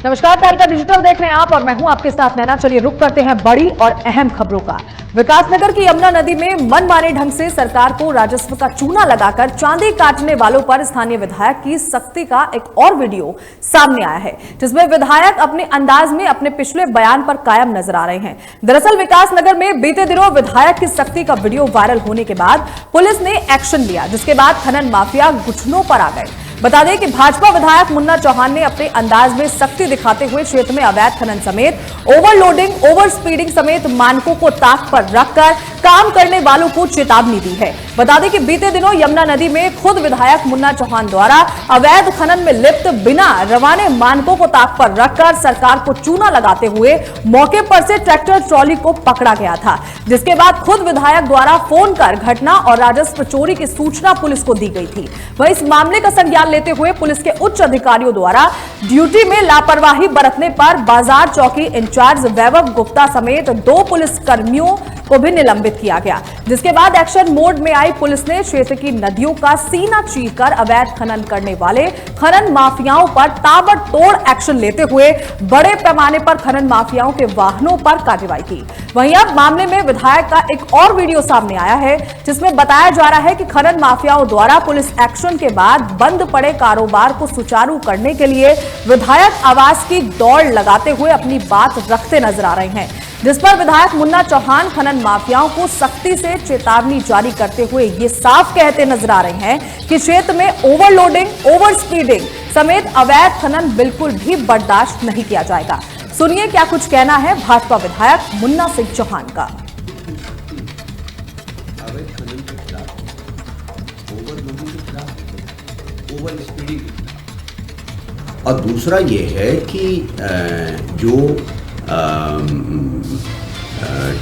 नमस्कार, तहलका डिजिटल देख रहे हैं आप और मैं हूं आपके साथ नैना। चलिए रुक करते हैं बड़ी और अहम खबरों का। विकासनगर की यमुना नदी में मनमाने ढंग से सरकार को राजस्व का चूना लगाकर चांदी काटने वालों पर स्थानीय विधायक की सख्ती का एक और वीडियो सामने आया है, जिसमें विधायक अपने अंदाज में अपने पिछले बयान पर कायम नजर आ रहे हैं। दरअसल विकासनगर में बीते दिनों विधायक की सख्ती का वीडियो वायरल होने के बाद पुलिस ने एक्शन लिया, जिसके बाद खनन माफिया घुटनों पर आ गए। बता दें कि भाजपा विधायक मुन्ना चौहान ने अपने अंदाज में सख्ती दिखाते हुए क्षेत्र में अवैध खनन समेत ओवरलोडिंग, ओवर स्पीडिंग समेत मानकों को ताक पर रखकर काम करने वालों को चेतावनी दी है। बता दें कि बीते दिनों यमुना नदी में खुद विधायक मुन्ना चौहान द्वारा अवैध खनन में लिप्त बिना रवाने मानकों को ताक पर रखकर सरकार को चूना लगाते हुए मौके पर से ट्रैक्टर ट्रॉली को पकड़ा गया था, जिसके बाद खुद विधायक द्वारा फोन कर घटना और राजस्व चोरी की सूचना पुलिस को दी गई थी। वहीं इस मामले का संज्ञान लेते हुए पुलिस के उच्च अधिकारियों द्वारा ड्यूटी में लापरवाही बरतने पर बाजार चौकी इंचार्ज वैभव गुप्ता समेत 2 पुलिस कर्मियों को भी निलंबित किया गया, जिसके बाद एक्शन मोड में आई पुलिस ने क्षेत्र की नदियों का सीना चीरकर अवैध खनन करने वाले खनन माफियाओं पर ताबड़तोड़ एक्शन लेते हुए बड़े पैमाने पर खनन माफियाओं के वाहनों पर कार्रवाई की। वहीं अब मामले में विधायक का एक और वीडियो सामने आया है, जिसमें बताया जा रहा है कि खनन माफियाओं द्वारा पुलिस एक्शन के बाद बंद पड़े कारोबार को सुचारू करने के लिए विधायक आवास की दौड़ लगाते हुए अपनी बात रखते नजर आ रहे हैं, जिस पर विधायक मुन्ना चौहान खनन माफियाओं को सख्ती से चेतावनी जारी करते हुए ये साफ कहते नजर आ रहे हैं कि क्षेत्र में ओवरलोडिंग, ओवर स्पीडिंग समेत अवैध खनन बिल्कुल भी बर्दाश्त नहीं किया जाएगा। सुनिए क्या कुछ कहना है भाजपा विधायक मुन्ना सिंह चौहान का। अवैध खनन के खिलाफ, ओवरलोडिंग के खिलाफ, ओवर स्पीडिंग के खिलाफ, और दूसरा ये है कि जो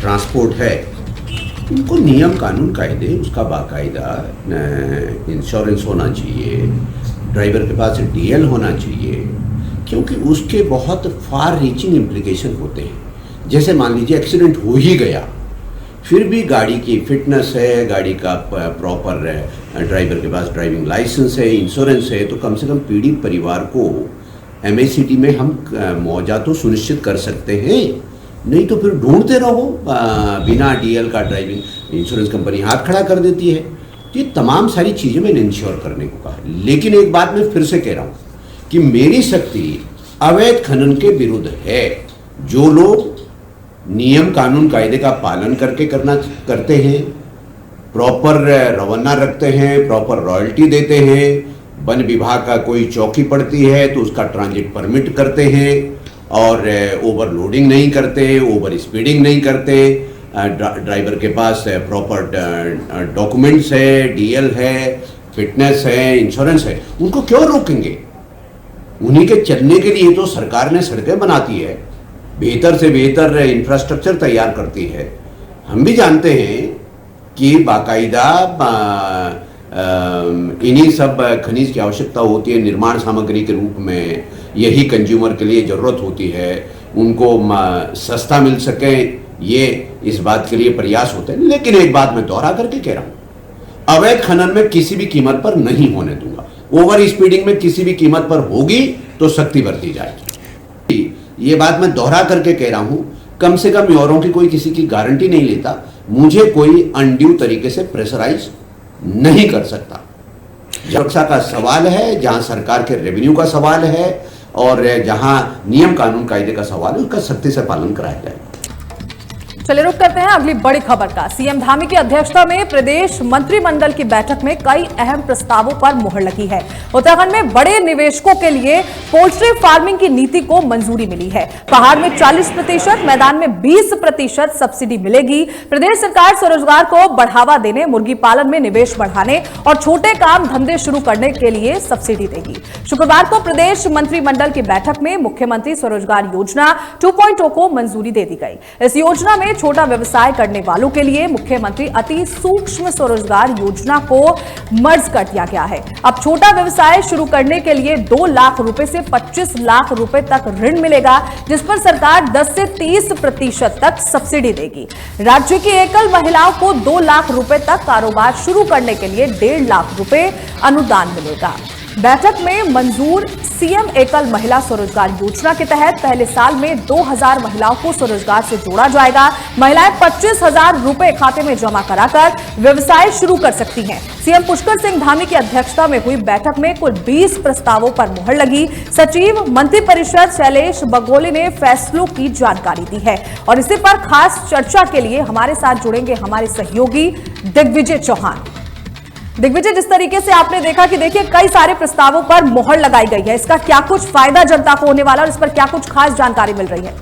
ट्रांसपोर्ट है उनको नियम कानून कायदे उसका बाकायदा इंश्योरेंस होना चाहिए, ड्राइवर के पास डीएल होना चाहिए, क्योंकि उसके बहुत फार रीचिंग इम्प्लीकेशन होते हैं। जैसे मान लीजिए एक्सीडेंट हो ही गया, फिर भी गाड़ी की फिटनेस है, गाड़ी का प्रॉपर ड्राइवर के पास ड्राइविंग लाइसेंस है, इंश्योरेंस है, तो कम से कम पीड़ित परिवार को एमएसीटी में हम मुआवजा तो सुनिश्चित कर सकते हैं। नहीं तो फिर ढूंढते रहो, बिना डीएल का ड्राइविंग इंश्योरेंस कंपनी हाथ खड़ा कर देती है। तो ये तमाम सारी चीज़ें मैंने इंश्योर करने को कहा, लेकिन एक बात मैं फिर से कह रहा हूँ कि मेरी सख्ती अवैध खनन के विरुद्ध है। जो लोग नियम कानून कायदे का पालन करते हैं, प्रॉपर रवाना रखते हैं, प्रॉपर रॉयल्टी देते हैं, वन विभाग का कोई चौकी पड़ती है तो उसका ट्रांजिट परमिट करते हैं, और ओवरलोडिंग नहीं करते, ओवर स्पीडिंग नहीं करते, ड्राइवर के पास प्रॉपर डॉक्यूमेंट्स है, डीएल है, फिटनेस है, इंश्योरेंस है, उनको क्यों रोकेंगे? उन्हीं के चलने के लिए तो सरकार ने सड़कें बनाती है, बेहतर से बेहतर इंफ्रास्ट्रक्चर तैयार करती है। हम भी जानते हैं कि बाकायदा इन्हीं सब खनिज की आवश्यकता होती है, निर्माण सामग्री के रूप में यही कंज्यूमर के लिए ज़रूरत होती है, उनको सस्ता मिल सके, ये इस बात के लिए प्रयास होते हैं। लेकिन एक बात मैं दोहरा करके कह रहा हूँ, अवैध खनन में किसी भी कीमत पर नहीं होने दूंगा। ओवर स्पीडिंग में किसी भी कीमत पर होगी तो सख्ती बरती जाएगी। ये बात मैं दोहरा करके कह रहा हूँ, कम से कम औरों की कोई किसी की गारंटी नहीं लेता, मुझे कोई अनड्यू तरीके से प्रेशराइज नहीं कर सकता। सुरक्षा का सवाल है, जहां सरकार के रेवेन्यू का सवाल है, और जहां नियम कानून कायदे का सवाल है, उसका सख्ती से पालन कराया जाए। चलिए रुक करते हैं अगली बड़ी खबर का। सीएम धामी की अध्यक्षता में प्रदेश मंत्रिमंडल की बैठक में कई अहम प्रस्तावों पर मुहर लगी है। उत्तराखंड में बड़े निवेशकों के लिए पोल्ट्री फार्मिंग की नीति को मंजूरी मिली है। पहाड़ में 40%, मैदान में 20% सब्सिडी मिलेगी। प्रदेश सरकार स्वरोजगार को बढ़ावा देने, मुर्गी पालन में निवेश बढ़ाने और छोटे काम धंधे शुरू करने के लिए सब्सिडी देगी। शुक्रवार को प्रदेश मंत्रिमंडल की बैठक में मुख्यमंत्री स्वरोजगार योजना 2.0 को मंजूरी दे दी गई। इस योजना में छोटा व्यवसाय करने वालों के लिए मुख्यमंत्री अति सूक्ष्म स्वरोजगार योजना को मर्ज कर दिया गया है। अब छोटा व्यवसाय शुरू करने के लिए 2 लाख रुपए से 25 लाख रुपए तक ऋण मिलेगा, जिस पर सरकार 10 से 30% तक सब्सिडी देगी। राज्य की एकल महिलाओं को 2 लाख रुपए तक कारोबार शुरू करने के लिए 1.5 लाख रुपए अनुदान मिलेगा। बैठक में मंजूर सीएम एकल महिला स्वरोजगार योजना के तहत पहले साल में 2000 महिलाओं को स्वरोजगार से जोड़ा जाएगा। महिलाएं 25,000 रुपए खाते में जमा कराकर व्यवसाय शुरू कर सकती हैं। सीएम पुष्कर सिंह धामी की अध्यक्षता में हुई बैठक में कुल 20 प्रस्तावों पर मुहर लगी। सचिव मंत्रिपरिषद शैलेश बगोली ने फैसलों की जानकारी दी है और इसी पर खास चर्चा के लिए हमारे साथ जुड़ेंगे हमारे सहयोगी दिग्विजय चौहान। दिग्विजय, जिस तरीके से आपने देखा कि देखिए कई सारे प्रस्तावों पर मुहर लगाई गई है, इसका क्या कुछ फायदा जनता को होने वाला और इस पर क्या कुछ खास जानकारी मिल रही है?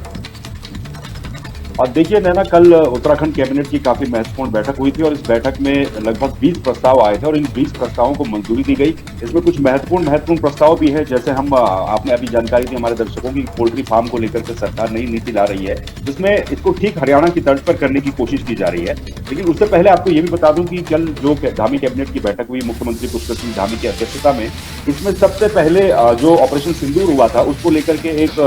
और देखिए नैना, कल उत्तराखंड कैबिनेट की काफी महत्वपूर्ण बैठक हुई थी और इस बैठक में लगभग 20 प्रस्ताव आए थे और इन 20 प्रस्तावों को मंजूरी दी गई। इसमें कुछ महत्वपूर्ण प्रस्ताव भी है, जैसे आपने अभी जानकारी दी हमारे दर्शकों की, पोल्ट्री फार्म को लेकर के सरकार नई नीति ला रही है जिसमें इसको ठीक हरियाणा की तर्ज पर करने की कोशिश की जा रही है। लेकिन उससे पहले आपको ये भी बता दूं कि कल जो धामी कैबिनेट की बैठक हुई मुख्यमंत्री पुष्कर सिंह धामी की अध्यक्षता में, इसमें सबसे पहले जो ऑपरेशन सिंदूर हुआ था उसको लेकर के एक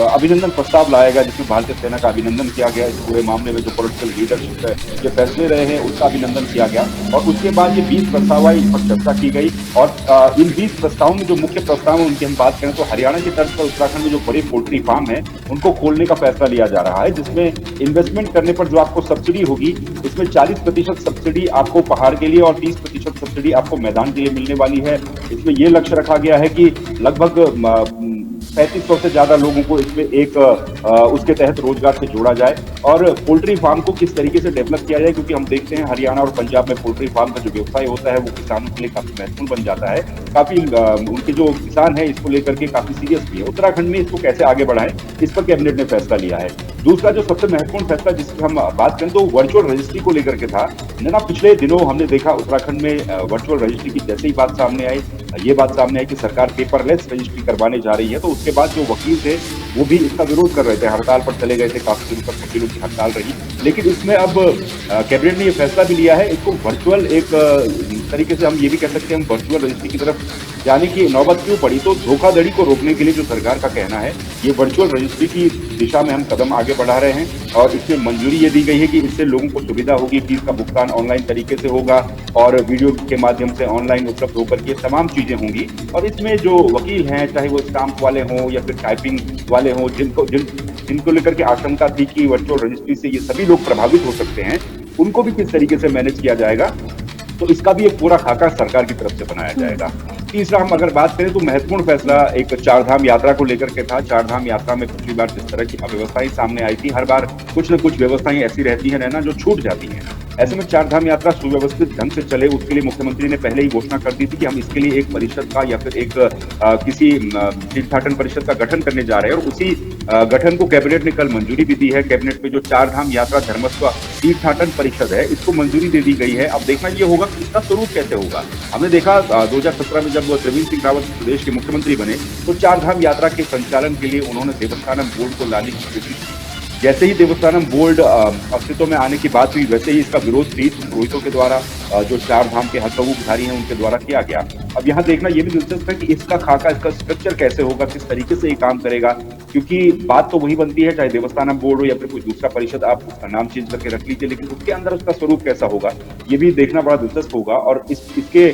अभिनंदन प्रस्ताव लाया गया, जिसमें भारतीय सेना का अभिनंदन किया गया। इस पूरे मामले में जो पॉलिटिकल लीडरशिप है, जो फैसले रहे हैं, उसका अभिनंदन किया गया और उसके बाद ये 20 प्रस्ताव आए, इस पर चर्चा की गई और इन 20 प्रस्तावों में जो मुख्य प्रस्ताव है उनकी हम बात करें तो हरियाणा की तर्ज पर उत्तराखंड में जो बड़े पोल्ट्री फार्म है उनको खोलने का फैसला लिया जा रहा है, जिसमें इन्वेस्टमेंट करने पर जो आपको सब्सिडी होगी इसमें 40% सब्सिडी आपको पहाड़ के लिए और 30% सब्सिडी आपको मैदान के लिए मिलने वाली है। इसमें यह लक्ष्य रखा गया है कि लगभग 3500 से ज्यादा लोगों को इसमें एक उसके तहत रोजगार से जोड़ा जाए और पोल्ट्री फार्म को किस तरीके से डेवलप किया जाए, क्योंकि हम देखते हैं हरियाणा और पंजाब में पोल्ट्री फार्म का जो व्यवसाय होता है वो किसानों के लिए काफी महत्वपूर्ण बन जाता है। काफी उनके जो किसान है इसको लेकर के काफी सीरियस भी है। उत्तराखंड में इसको कैसे आगे बढ़ाएं, इस पर कैबिनेट ने फैसला लिया है। दूसरा जो सबसे महत्वपूर्ण फैसला जिसकी हम बात करें तो वर्चुअल रजिस्ट्री को लेकर के था। ना पिछले दिनों हमने देखा उत्तराखंड में वर्चुअल रजिस्ट्री की जैसे ही बात सामने आई, ये बात सामने आई कि सरकार पेपरलेस रजिस्ट्री करवाने जा रही है, तो उसके बाद जो वकील थे वो भी इसका विरोध कर रहे थे, हड़ताल पर चले गए थे, काफी दिनों तक वकीलों की हड़ताल रही। लेकिन इसमें अब कैबिनेट ने ये फैसला भी लिया है, इसको वर्चुअल एक तरीके से हम ये भी कह सकते हैं हम वर्चुअल रजिस्ट्री की तरफ जाने की नौबत क्यों पड़ी, तो धोखाधड़ी को रोकने के लिए जो सरकार का कहना है ये वर्चुअल रजिस्ट्री की दिशा में हम कदम आगे बढ़ा रहे हैं और इसमें मंजूरी ये दी गई है कि इससे लोगों को सुविधा होगी, फीस का भुगतान ऑनलाइन तरीके से होगा और वीडियो के माध्यम से ऑनलाइन उपलब्ध होकर के तमाम चीजें होंगी। और इसमें जो वकील हैं, चाहे वो स्टाम्प वाले हों या फिर टाइपिंग वाले हों, जिनको लेकर के आशंका थी कि वर्चुअल रजिस्ट्री से ये सभी लोग प्रभावित हो सकते हैं, उनको भी किस तरीके से मैनेज किया जाएगा, तो इसका भी एक पूरा खाका सरकार की तरफ से बनाया जाएगा। तीसरा हम अगर बात करें तो महत्वपूर्ण फैसला एक चारधाम यात्रा को लेकर के था। चारधाम यात्रा में पिछली बार जिस तरह की अव्यवस्थाएं सामने आई थी, हर बार कुछ न कुछ व्यवस्थाएं ऐसी रहती है ना जो छूट जाती हैं। ऐसे में चारधाम यात्रा सुव्यवस्थित ढंग से चले, उसके लिए मुख्यमंत्री ने पहले ही घोषणा कर दी थी कि हम इसके लिए एक परिषद का या फिर एक किसी तीर्थाटन परिषद का गठन करने जा रहे हैं और उसी गठन को कैबिनेट ने कल मंजूरी भी दी है। कैबिनेट में जो चारधाम यात्रा धर्मस्व तीर्थाटन परिषद है इसको मंजूरी दे दी गई है। अब देखना ये होगा कि इसका स्वरूप कैसे होगा। हमने देखा 2017 में जब त्रिवेंद्र सिंह रावत प्रदेश के मुख्यमंत्री बने तो चारधाम यात्रा के संचालन के लिए उन्होंने देवस्थानम बोर्ड को लाने की कोशिश की। जैसे ही देवस्थानम बोर्ड अस्तित्व में आने की बात हुई वैसे ही इसका विरोध तीर्थ पुरोहितों के द्वारा, जो चार धाम के हकूकधारी हैं उनके द्वारा किया गया। अब यहाँ देखना यह भी दिलचस्प है कि इसका खाका, इसका स्ट्रक्चर कैसे होगा, किस तरीके से ये काम करेगा, क्योंकि बात तो वही बनती है चाहे देवस्थानम बोर्ड हो या फिर कोई दूसरा परिषद, आप उसका नाम चेंज करके रख लीजिए, लेकिन उसके अंदर उसका स्वरूप कैसा होगा ये भी देखना बड़ा दिलचस्प होगा। और इसके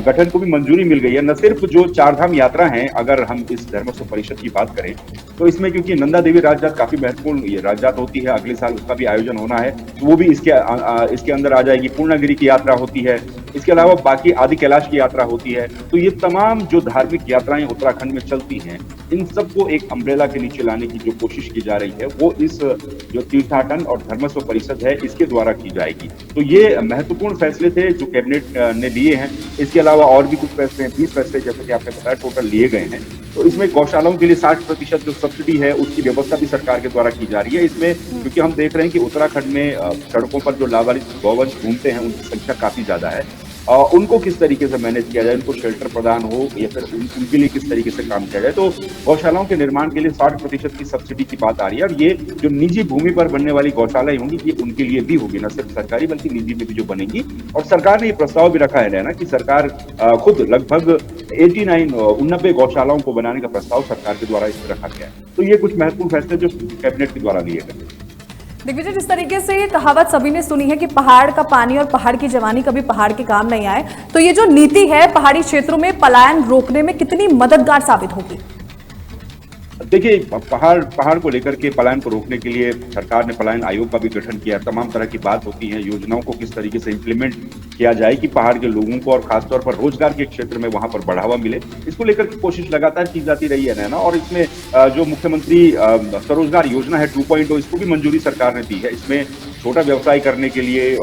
गठन को भी मंजूरी मिल गई है। न सिर्फ जो चारधाम यात्रा है, अगर हम इस धर्मस्व परिषद की बात करें तो इसमें क्योंकि नंदा देवी राजजात काफी महत्वपूर्ण राजजात होती है, अगले साल उसका भी आयोजन होना है, तो वो भी इसके अंदर आ जाएगी। पूर्णागिरी की यात्रा होती है, इसके अलावा बाकी आदि कैलाश की यात्रा होती है। तो ये तमाम जो धार्मिक यात्राएं उत्तराखंड में चलती हैं, इन सबको एक अम्ब्रेला के नीचे लाने की जो कोशिश की जा रही है वो इस जो तीर्थाटन और धर्मस्व परिषद है इसके द्वारा की जाएगी। तो ये महत्वपूर्ण फैसले थे जो कैबिनेट ने लिए हैं। इसके अलावा और भी कुछ फैसले, 20 फैसले जैसे कि आपने बताया टोटल लिए गए हैं। तो इसमें गौशालाओं के लिए 60% जो सब्सिडी है उसकी व्यवस्था भी सरकार के द्वारा की जा रही है। इसमें क्योंकि हम देख रहे हैं कि उत्तराखंड में सड़कों पर जो लावारिस गौवंश घूमते हैं उनकी संख्या काफी ज्यादा है और उनको किस तरीके से मैनेज किया जाए, उनको शेल्टर प्रदान हो या फिर उनके लिए किस तरीके से काम किया जाए। तो गौशालाओं के निर्माण के लिए 60% की सब्सिडी की बात आ रही है। और ये जो निजी भूमि पर बनने वाली गौशालाएं होंगी ये उनके लिए भी होगी, न सिर्फ सरकारी बल्कि निजी में भी जो बनेगी। और सरकार ने ये प्रस्ताव भी रखा है ना कि सरकार खुद लगभग 89 गौशालाओं को बनाने का प्रस्ताव सरकार के द्वारा इस पर रखा गया है। तो ये कुछ महत्वपूर्ण फैसले जो कैबिनेट के द्वारा लिए गए। दिग्विजय, जिस तरीके से ये कहावत सभी ने सुनी है कि पहाड़ का पानी और पहाड़ की जवानी कभी पहाड़ के काम नहीं आए, तो ये जो नीति है पहाड़ी क्षेत्रों में पलायन रोकने में कितनी मददगार साबित होगी? देखिए, पहाड़ को लेकर के पलायन को रोकने के लिए सरकार ने पलायन आयोग का भी गठन किया। तमाम तरह की बात होती है, योजनाओं को किस तरीके से इम्प्लीमेंट किया जाए कि पहाड़ के लोगों को और खासतौर पर रोजगार के क्षेत्र में वहां पर बढ़ावा मिले, इसको लेकर के कोशिश लगातार की जाती रही है नैना। और इसमें जो मुख्यमंत्री स्वरोजगार योजना है 2.0, इसको भी मंजूरी सरकार ने दी है। इसमें छोटा व्यवसाय करने के लिए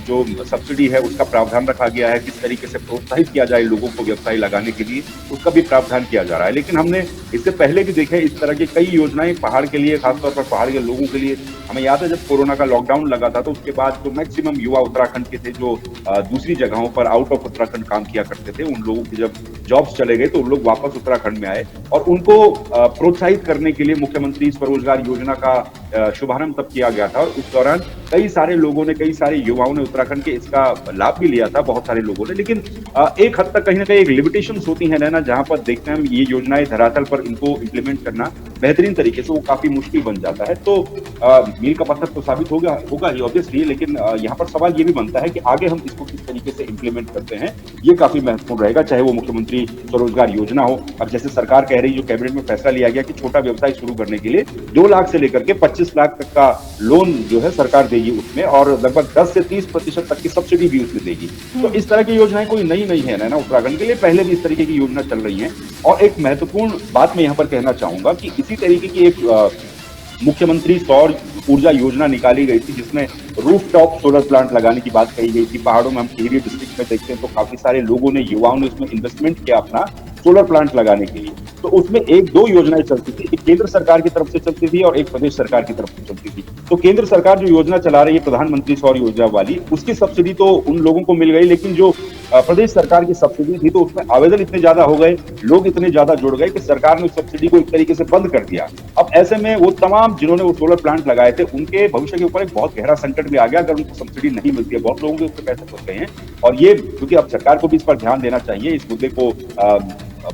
जो सब्सिडी है उसका प्रावधान रखा गया है, किस तरीके से प्रोत्साहित किया जाए लोगों को व्यवसाय लगाने के लिए, उसका भी प्रावधान किया जा रहा है। लेकिन हमने इससे पहले भी देखे इस तरह की कई योजनाएं पहाड़ के लिए, खासतौर पर पहाड़ के लोगों के लिए। हमें याद है जब कोरोना का लॉकडाउन लगा था तो उसके बाद जो मैक्सिमम युवा उत्तराखंड के थे जो दूसरी जगहों पर आउट ऑफ उत्तराखंड काम किया करते थे, उन लोगों की जब जॉब्स चले गए तो उन लोग वापस उत्तराखंड में आए और उनको प्रोत्साहित करने के लिए मुख्यमंत्री स्वरोजगार योजना का शुभारंभ तब किया गया था। और उस दौरान कई सारे लोगों ने, कई सारे युवाओं ने उत्तराखंड के इसका लाभ भी लिया था, बहुत सारे लोगों ने। लेकिन एक हद तक कहीं ना कहीं एक लिमिटेशंस होती है ना, जहां पर देखते हैं हम ये योजनाएं धरातल पर इनको इम्प्लीमेंट करना बेहतरीन तरीके से वो काफी मुश्किल बन जाता है। तो मील का पत्थर तो साबित होगा ही ऑब्वियसली, लेकिन यहाँ पर सवाल ये भी बनता है कि आगे हम इसको किस तरीके से इम्प्लीमेंट करते हैं, ये काफी महत्वपूर्ण रहेगा, चाहे वो मुख्यमंत्री स्वरोजगार योजना हो। अब जैसे सरकार कह रही, जो कैबिनेट में फैसला लिया गया कि छोटा व्यवसाय शुरू करने के लिए 2 लाख से लेकर के 25 लाख तक का लोन जो है सरकार देगी उसमें, और लगभग 10 से 30% तक की सब्सिडी भी उसमें देगी। तो इस तरह की योजनाएं कोई नई नहीं है ना उत्तराखंड के लिए, पहले भी इस तरीके की योजना चल रही है। और एक महत्वपूर्ण बात मैं यहाँ पर कहना चाहूंगा कि इसी तरीके की एक मुख्यमंत्री सौर ऊर्जा योजना निकाली गई थी, जिसमें रूफटॉप सोलर प्लांट लगाने की बात कही गई थी। पहाड़ों में हम टिहरी डिस्ट्रिक्ट में देखते हैं तो काफी सारे लोगों ने, युवाओं ने उसमें इन्वेस्टमेंट किया अपना सोलर प्लांट लगाने के लिए। तो उसमें 1-2 योजनाएं चलती थी, एक केंद्र सरकार की तरफ से चलती थी और एक प्रदेश सरकार की तरफ से चलती थी। तो केंद्र सरकार जो योजना चला रही है प्रधानमंत्री सौर योजना वाली, उसकी सब्सिडी तो उन लोगों को मिल गई, लेकिन जो प्रदेश सरकार की सब्सिडी थी तो उसमें आवेदन इतने ज्यादा हो गए, लोग इतने ज्यादा जुड़ गए कि सरकार ने उस सब्सिडी को एक तरीके से बंद कर दिया। अब ऐसे में वो तमाम जिन्होंने वो सोलर प्लांट लगाए थे, उनके भविष्य के ऊपर एक बहुत गहरा संकट भी आ गया अगर उनको सब्सिडी नहीं मिलती है। बहुत लोगों के उससे पैसे फंस गए हैं और ये, क्योंकि अब सरकार को भी इस पर ध्यान देना चाहिए, इस मुद्दे को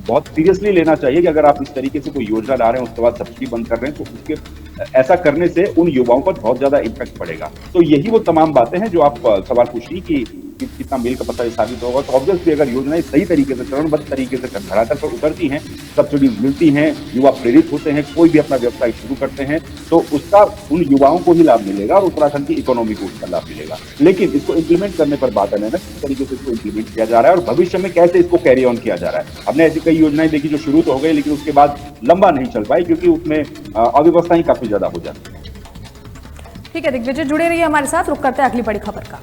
बहुत सीरियसली लेना चाहिए कि अगर आप इस तरीके से कोई योजना ला रहे हैं उसके बाद सब्सिडी बंद कर रहे हैं तो उसके ऐसा करने से उन युवाओं पर बहुत ज्यादा इम्पैक्ट पड़ेगा। तो यही वो तमाम बातें हैं जो आप सवाल पूछ रही कि कितना मील का पत्थर साबित होगा। तो ऑब्वियसली अगर योजनाएं सही तरीके से, चरणबद्ध तरीके से धरातल पर उतरती हैं, सब्सिडीज मिलती हैं, युवा प्रेरित होते हैं, कोई भी अपना व्यवसाय शुरू करते हैं, तो उसका उन युवाओं को ही लाभ मिलेगा और उत्तराखंड की इकोनॉमी को उसका लाभ मिलेगा। लेकिन इसको इम्प्लीमेंट करने पर बात है ना, किस तरीके से इसको इम्प्लीमेंट किया जा रहा है और भविष्य में कैसे इसको कैरी ऑन किया जा रहा है। हमने ऐसी कई योजनाएं देखी जो शुरू तो हो गई लेकिन उसके बाद लंबा नहीं चल पाई, क्योंकि उसमें अव्यवस्थाएं काफी ज्यादा हो जाती है। ठीक है दिग्विजय, जुड़े रहिए हमारे साथ। रुक करते हैं अगली बड़ी खबर का।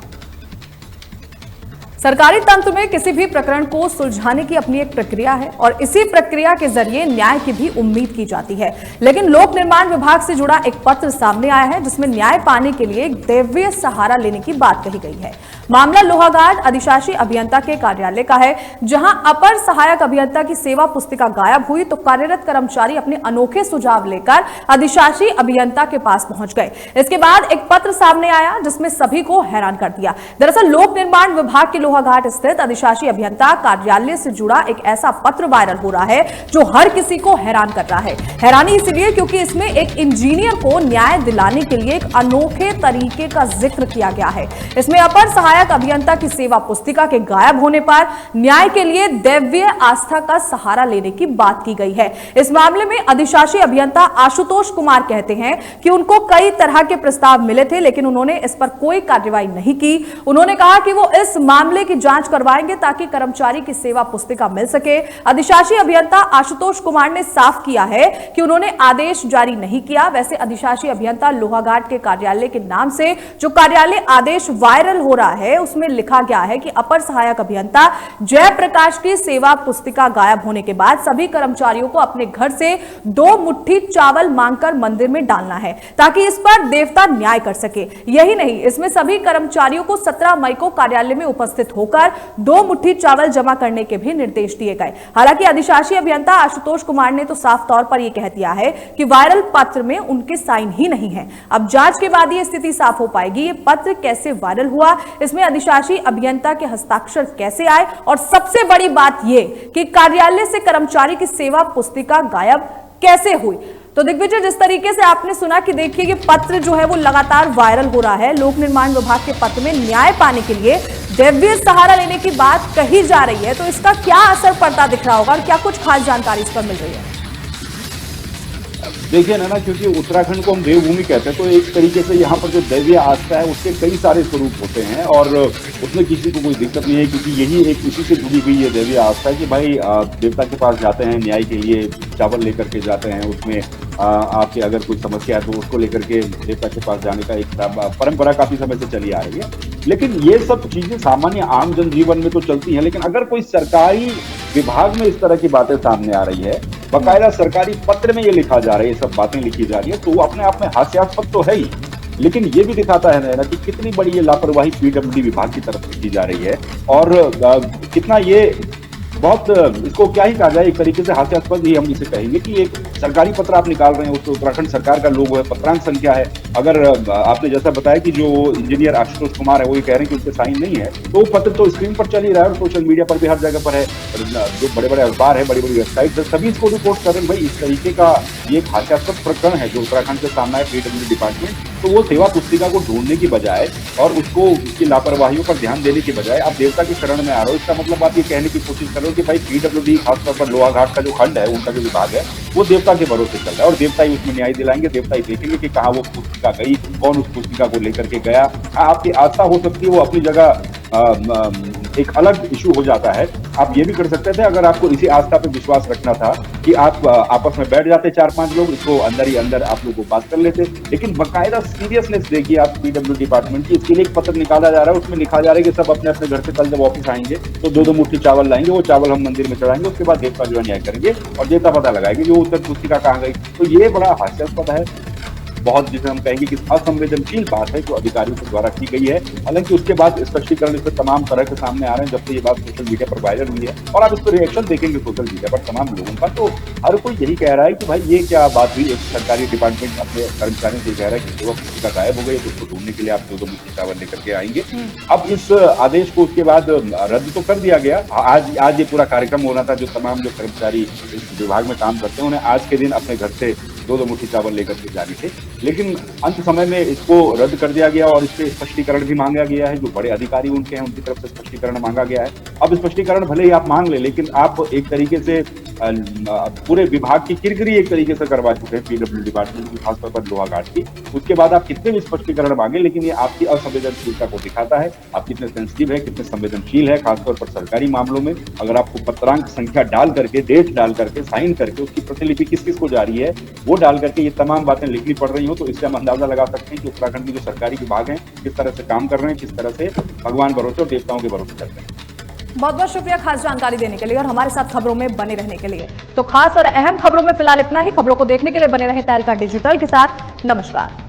सरकारी तंत्र में किसी भी प्रकरण को सुलझाने की अपनी एक प्रक्रिया है और इसी प्रक्रिया के जरिए न्याय की भी उम्मीद की जाती है। लेकिन लोक निर्माण विभाग से जुड़ा एक पत्र सामने आया है जिसमें न्याय पाने के लिए एक दैवीय सहारा लेने की बात कही गई है। मामला लोहाघाट अधिशासी अभियंता के कार्यालय का है, जहां अपर सहायक अभियंता की सेवा पुस्तिका गायब हुई तो कार्यरत कर्मचारी अपने अनोखे सुझाव लेकर अधिशासी अभियंता के पास पहुंच गए। इसके बाद एक पत्र सामने आया जिसमें सभी को हैरान कर दिया। दरअसल लोक निर्माण विभाग के लोहाघाट स्थित अधिशासी अभियंता कार्यालय से जुड़ा एक ऐसा पत्र वायरल हो रहा है जो हर किसी को हैरान कर रहा है। हैरानी इसलिए क्योंकि इसमें एक इंजीनियर को न्याय दिलाने के लिए एक अनोखे तरीके का जिक्र किया गया है। इसमें अपर सहायक अभियंता की सेवा पुस्तिका के गायब होने पर न्याय के लिए दैवीय आस्था का सहारा लेने की बात की गई है। इस मामले में अधिशासी अभियंता आशुतोष कुमार कहते हैं कि उनको कई तरह के प्रस्ताव मिले थे लेकिन उन्होंने इस पर कोई कार्रवाई नहीं की। उन्होंने कहा कि वो इस मामले की जांच करवाएंगे ताकि कर्मचारी की सेवा पुस्तिका मिल सके। अधिशासी अभियंता आशुतोष कुमार ने साफ किया है कि उन्होंने आदेश जारी नहीं किया। वैसे अधिशासी अभियंता लोहाघाट के कार्यालय के नाम से जो कार्यालय आदेश वायरल हो रहा है उसमें लिखा गया है कि अपर सहायक अभियंता जयप्रकाश की सेवा पुस्तिका गायब होने के बाद सभी कर्मचारियों को अपने घर से 2 मुट्ठी चावल मांगकर मंदिर में डालना है ताकि इस पर देवता न्याय कर सके। यही नहीं, इसमें सभी कर्मचारियों को 17 मई को कार्यालय में उपस्थित होकर 2 मुट्ठी चावल जमा करने के भी निर्देश दिए गए। हालांकि अधिशासी अभियंता आशुतोष कुमार ने तो साफ तौर पर यह कह दिया है कि वायरल पत्र में उनके साइन ही नहीं है। अब जांच के बाद यह स्थिति साफ हो पाएगी। ये पत्र कैसे वायरल हुआ, इसमें अधिशासी अभियंता के हस्ताक्षर कैसे आए और सबसे बड़ी बात यह कि कार्यालय से कर्मचारी की सेवा पुस्तिका गायब कैसे हुई। तो दिग्विजय, जिस तरीके से आपने सुना कि देखिए ये पत्र जो है वो लगातार वायरल हो रहा है, लोक निर्माण विभाग के पत्र में न्याय पाने के लिए दैवीय सहारा लेने की बात कही जा रही है, तो इसका क्या असर पड़ता दिख रहा होगा और क्या कुछ खास जानकारी इस पर मिल रही है? देखिए ना, क्योंकि उत्तराखंड को हम देवभूमि कहते हैं, तो एक तरीके से यहाँ पर जो दैवीय आस्था है उसके कई सारे स्वरूप होते हैं और उसमें किसी को कोई दिक्कत नहीं है, क्योंकि यही एक इसी से जुड़ी हुई ये दैवीय आस्था है कि भाई देवता के पास जाते हैं न्याय के लिए, चावल लेकर के जाते हैं, उसमें आपकी अगर कोई समस्या है तो उसको लेकर के देवता के पास जाने का एक परंपरा काफी समय से चली आ रही है। लेकिन ये सब चीजें सामान्य आम जनजीवन में तो चलती हैं, लेकिन अगर कोई सरकारी विभाग में इस तरह की बातें सामने आ रही है, बकायदा सरकारी पत्र में ये लिखा जा रहा है, ये सब बातें लिखी जा रही है, तो वो अपने आप में हास्यास्पद तो है ही, लेकिन ये भी दिखाता है ना कि कितनी बड़ी ये लापरवाही पीडब्ल्यूडी विभाग की तरफ से की जा रही है और कितना ये बहुत इसको क्या ही कहा जाए, एक तरीके से हास्यास्पद ही हम इसे कहेंगे कि एक सरकारी पत्र आप निकाल रहे हैं, उसमें उत्तराखंड सरकार का लोगो है, पत्रांक संख्या है। अगर आपने जैसा बताया कि जो इंजीनियर आशुतोष कुमार है वो ये कह रहे हैं कि उसके साइन नहीं है, तो वो पत्र तो स्क्रीन पर चल ही रहा है और सोशल मीडिया पर भी हर जगह पर है, जो बड़े बड़े अखबार है, बड़ी बड़ी वेबसाइट है, सभी इसको रिपोर्ट कर रहे हैं। भाई इस तरीके का ये एक हास्यास्पद प्रकरण है जो उत्तराखंड के सामने है पीडब्ल्यूडी डिपार्टमेंट, तो वो सेवा पुस्तिका को ढूंढने की बजाय और उसको उसकी लापरवाहियों पर ध्यान देने की बजाय आप देवता की शरण में आ रहे हो। इसका मतलब आप ये कहने की कोशिश कर रहे हो कि भाई पीडब्ल्यूडी खासतौर पर लोहाघाट का जो खंड है, उनका जो विभाग है, वो देवता के भरोसे चल रहा है और देवता ही उसमें न्याय दिलाएंगे, देवता ही देखेंगे कि कहाँ वो पुस्तिका गई, कौन उस पुस्तिका को लेकर के गया। आपकी आस्था हो सकती है वो अपनी जगह एक अलग इशू हो जाता है। आप ये भी कर सकते थे, अगर आपको इसी आस्था पे विश्वास रखना था कि आप आपस में बैठ जाते 4-5 लोग, इसको अंदर ही अंदर आप लोग को बात कर लेते, लेकिन बकायदा सीरियसनेस देखिए आप पीडब्ल्यूडी डिपार्टमेंट की। इसके लिए एक पत्र निकाला जा रहा है, उसमें लिखा जा रहा है कि सब अपने अपने घर से कल जब ऑफिस आएंगे तो 2-2 मुट्ठी चावल लाएंगे, वो चावल हम मंदिर में चढ़ाएंगे, उसके बाद देवता जो है न्याय करेंगे और देवता पता लगाएंगे जो उत्तर पुस्तिका कहाँ गई। तो ये बड़ा हास्यास्पद है, बहुत जिसे हम कहेंगे कि असंवेदनशील बात है जो अधिकारियों के द्वारा की गई है। हालांकि उसके बाद स्पष्टीकरण इससे तमाम तरह के सामने आ रहे हैं जब से ये बात सोशल मीडिया पर वायरल हुई है और आप इस पर रिएक्शन देखेंगे सोशल मीडिया पर तमाम लोगों का, तो हर कोई यही कह रहा है कि भाई ये क्या बात हुई। एक सरकारी डिपार्टमेंट अपने कर्मचारियों से कह रहा है कि सेवा पुस्तिका गायब हो गई, तो उसको ढूंढने के लिए आप 2-2 मुट्ठी चावल लेकर के आएंगे। अब इस आदेश को उसके बाद रद्द तो कर दिया गया। आज ये पूरा कार्यक्रम होना था, जो तमाम जो कर्मचारी इस विभाग में काम करते हैं उन्हें आज के दिन अपने घर से 2-2 मुट्ठी चावल लेकर के जाने थे, लेकिन अंत समय में इसको रद्द कर दिया गया और इस पे स्पष्टीकरण भी मांगा गया है। जो बड़े अधिकारी उनके हैं उनकी तरफ से स्पष्टीकरण मांगा गया है। अब स्पष्टीकरण भले ही आप मांग ले, लेकिन आप एक तरीके से पूरे विभाग की किरकिरी एक तरीके से करवा चुके हैं पीडब्ल्यूडी डिपार्टमेंट की, खासतौर पर लोहाघाट की। उसके बाद आप कितने भी स्पष्टीकरण मांगे, लेकिन ये आपकी असंवेदनशीलता को दिखाता है, आप कितने सेंसिटिव है, कितने संवेदनशील है, खासतौर पर सरकारी मामलों में। अगर आपको पत्रांक संख्या डाल करके, डेट डाल करके, साइन करके, उसकी प्रतिलिपि किस किस को जारी है वो डाल करके ये तमाम बातें लिखनी पड़ रही हो, तो इससे हम अंदाजा लगा सकते हैं कि उत्तराखंड के जो सरकारी विभाग हैं किस तरह से काम कर रहे हैं, किस तरह से भगवान भरोसे और देवताओं के भरोसे चलते हैं। बहुत बहुत शुक्रिया खास जानकारी देने के लिए और हमारे साथ खबरों में बने रहने के लिए। तो खास और अहम खबरों में फिलहाल इतना ही। खबरों को देखने के लिए बने रहे तहलका डिजिटल के साथ। नमस्कार।